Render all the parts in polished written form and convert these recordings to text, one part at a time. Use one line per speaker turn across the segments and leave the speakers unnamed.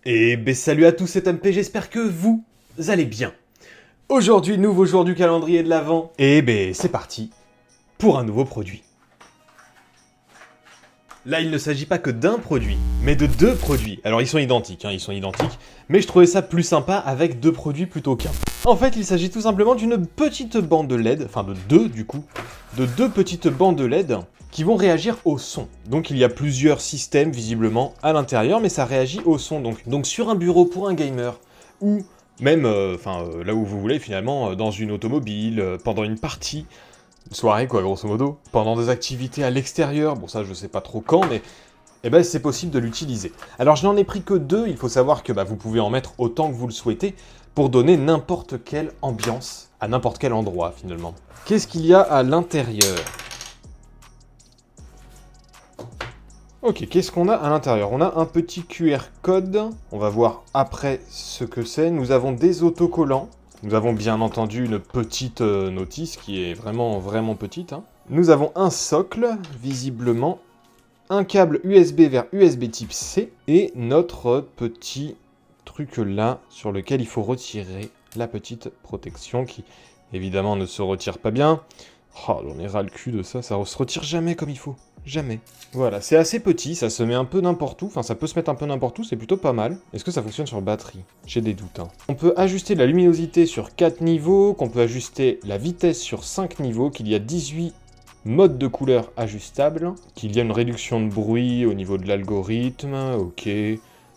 Et ben salut à tous, c'est MP, j'espère que vous allez bien. Aujourd'hui, nouveau jour du calendrier de l'Avent, et ben c'est parti pour un nouveau produit. Là, il ne s'agit pas que d'un produit, mais de deux produits. Alors ils sont identiques, mais je trouvais ça plus sympa avec deux produits plutôt qu'un. En fait, il s'agit tout simplement d'une petite bande LED, enfin de deux du coup, de deux petites bandes LED qui vont réagir au son. Donc il y a plusieurs systèmes visiblement à l'intérieur, mais ça réagit au son. Donc sur un bureau pour un gamer, ou même là où vous voulez finalement, dans une automobile, pendant une partie, une soirée quoi grosso modo, pendant des activités à l'extérieur, bon ça je sais pas trop quand, mais eh ben, c'est possible de l'utiliser. Alors je n'en ai pris que deux, il faut savoir que vous pouvez en mettre autant que vous le souhaitez, pour donner n'importe quelle ambiance, à n'importe quel endroit finalement. Qu'est-ce qu'il y a à l'intérieur ? Ok, qu'est-ce qu'on a à l'intérieur ? On a un petit QR code, on va voir après ce que c'est. Nous avons des autocollants, nous avons bien entendu une petite notice qui est vraiment petite. Nous avons un socle, visiblement, un câble USB vers USB type C, et notre petit truc là, sur lequel il faut retirer la petite protection qui, évidemment, ne se retire pas bien. Oh, j'en ai ras le cul de ça, ça se retire jamais comme il faut. Jamais. Voilà, c'est assez petit, ça se met un peu n'importe où, enfin ça peut se mettre un peu n'importe où, c'est plutôt pas mal. Est-ce que ça fonctionne sur batterie ? J'ai des doutes. On peut ajuster la luminosité sur 4 niveaux, qu'on peut ajuster la vitesse sur 5 niveaux, qu'il y a 18 modes de couleur ajustables, qu'il y a une réduction de bruit au niveau de l'algorithme, ok.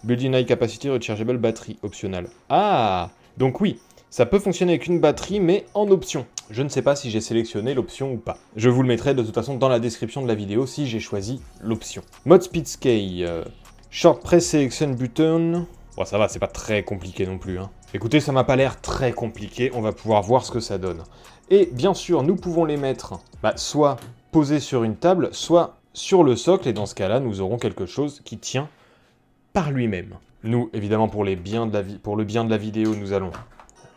Built-in high capacity rechargeable battery, optional. Ah, donc oui, ça peut fonctionner avec une batterie, mais en option. Je ne sais pas si j'ai sélectionné l'option ou pas. Je vous le mettrai de toute façon dans la description de la vidéo si j'ai choisi l'option. Mode speed scale, short press selection button. Bon, ça va, c'est pas très compliqué non plus. Écoutez, ça m'a pas l'air très compliqué, on va pouvoir voir ce que ça donne. Et bien sûr, nous pouvons les mettre soit posés sur une table, soit sur le socle, et dans ce cas-là, nous aurons quelque chose qui tient par lui-même. Nous, évidemment, pour le bien de la vidéo, nous allons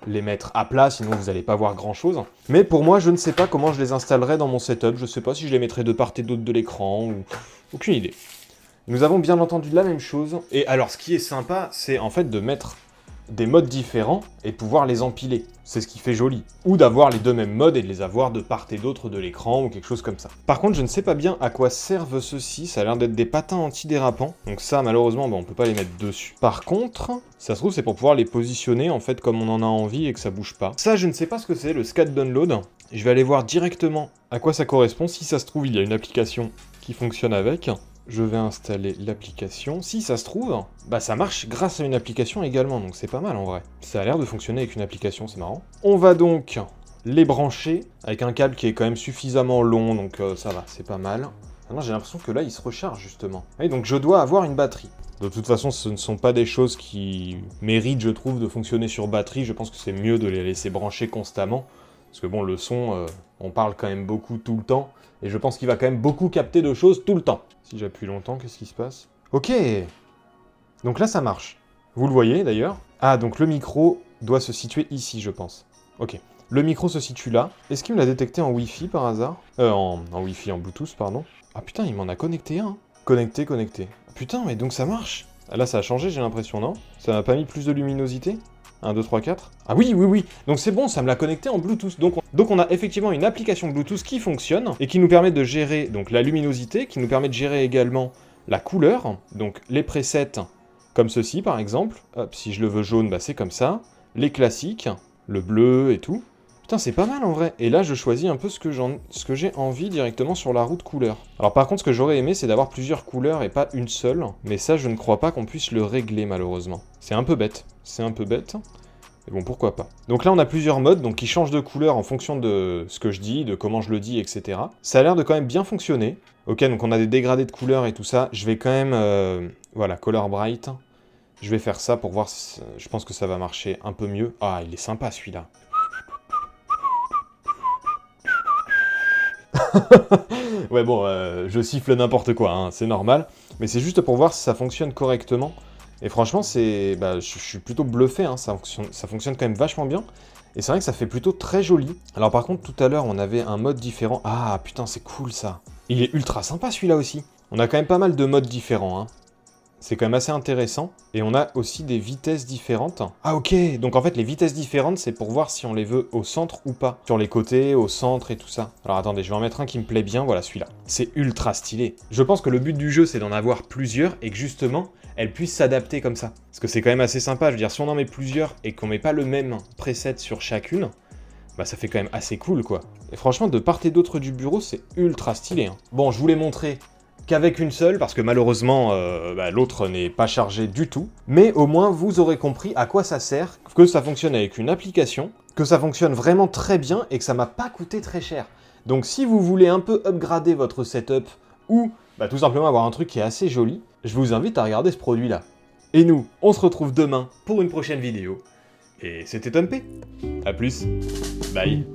les mettre à plat, sinon vous n'allez pas voir grand chose. Mais pour moi, je ne sais pas comment je les installerai dans mon setup, je ne sais pas si je les mettrai de part et d'autre de l'écran, ou aucune idée. Nous avons bien entendu la même chose, et alors ce qui est sympa, c'est en fait de mettre des modes différents et de pouvoir les empiler. C'est ce qui fait joli. Ou d'avoir les deux mêmes modes et de les avoir de part et d'autre de l'écran ou quelque chose comme ça. Par contre, je ne sais pas bien à quoi servent ceux-ci. Ça a l'air d'être des patins antidérapants. Donc ça, malheureusement, on peut pas les mettre dessus. Par contre, ça se trouve, c'est pour pouvoir les positionner en fait comme on en a envie et que ça bouge pas. Ça, je ne sais pas ce que c'est, le SCAD Download. Je vais aller voir directement à quoi ça correspond. Si ça se trouve, il y a une application qui fonctionne avec. Je vais installer l'application. Si ça se trouve, ça marche grâce à une application également, donc c'est pas mal en vrai. Ça a l'air de fonctionner avec une application, c'est marrant. On va donc les brancher avec un câble qui est quand même suffisamment long, donc ça va, c'est pas mal. Maintenant, j'ai l'impression que là, il se recharge justement. Et donc je dois avoir une batterie. De toute façon, ce ne sont pas des choses qui méritent, je trouve, de fonctionner sur batterie. Je pense que c'est mieux de les laisser brancher constamment. Parce que bon, le son, on parle quand même beaucoup tout le temps. Et je pense qu'il va quand même beaucoup capter de choses tout le temps. Si j'appuie longtemps, qu'est-ce qui se passe ? Ok. Donc là, ça marche. Vous le voyez d'ailleurs. Ah, donc le micro doit se situer ici, je pense. Ok. Le micro se situe là. Est-ce qu'il me l'a détecté en Wi-Fi par hasard ? En Wi-Fi, en Bluetooth, pardon. Ah putain, il m'en a connecté un. Connecté. Ah, putain, mais donc ça marche. Ah, là, ça a changé, j'ai l'impression, non ? Ça m'a pas mis plus de luminosité ? 1, 2, 3, 4. Ah oui. Donc c'est bon, ça me l'a connecté en Bluetooth. Donc on a effectivement une application Bluetooth qui fonctionne et qui nous permet de gérer donc la luminosité, qui nous permet de gérer également la couleur, donc les presets comme ceci par exemple. Hop, si je le veux jaune, c'est comme ça. Les classiques, le bleu et tout. Putain, c'est pas mal en vrai. Et là, je choisis un peu ce que j'ai envie directement sur la roue de couleur. Alors par contre, ce que j'aurais aimé, c'est d'avoir plusieurs couleurs et pas une seule. Mais ça, je ne crois pas qu'on puisse le régler malheureusement. C'est un peu bête. Mais bon, pourquoi pas. Donc là, on a plusieurs modes qui changent de couleur en fonction de ce que je dis, de comment je le dis, etc. Ça a l'air de quand même bien fonctionner. Ok, donc on a des dégradés de couleurs et tout ça. Je vais quand même... voilà, Color Bright. Je vais faire ça pour voir si... Je pense que ça va marcher un peu mieux. Ah, il est sympa celui-là. Ouais, bon, je siffle n'importe quoi, c'est normal. Mais c'est juste pour voir si ça fonctionne correctement. Et franchement, je suis plutôt bluffé, ça fonctionne quand même vachement bien. Et c'est vrai que ça fait plutôt très joli. Alors par contre, tout à l'heure, on avait un mode différent. Ah, putain, c'est cool ça. Il est ultra sympa celui-là aussi. On a quand même pas mal de modes différents, C'est quand même assez intéressant. Et on a aussi des vitesses différentes. Ah ok, donc en fait les vitesses différentes, c'est pour voir si on les veut au centre ou pas. Sur les côtés, au centre et tout ça. Alors attendez, je vais en mettre un qui me plaît bien, voilà celui-là. C'est ultra stylé. Je pense que le but du jeu, c'est d'en avoir plusieurs et que justement, elles puissent s'adapter comme ça. Parce que c'est quand même assez sympa, je veux dire, si on en met plusieurs et qu'on met pas le même preset sur chacune, bah ça fait quand même assez cool quoi. Et franchement, de part et d'autre du bureau, c'est ultra stylé. Hein. Bon, je vous l'ai montré qu'avec une seule, parce que malheureusement, l'autre n'est pas chargé du tout. Mais au moins, vous aurez compris à quoi ça sert, que ça fonctionne avec une application, que ça fonctionne vraiment très bien et que ça m'a pas coûté très cher. Donc si vous voulez un peu upgrader votre setup ou tout simplement avoir un truc qui est assez joli, je vous invite à regarder ce produit-là. Et nous, on se retrouve demain pour une prochaine vidéo. Et c'était Tom P. A plus. Bye.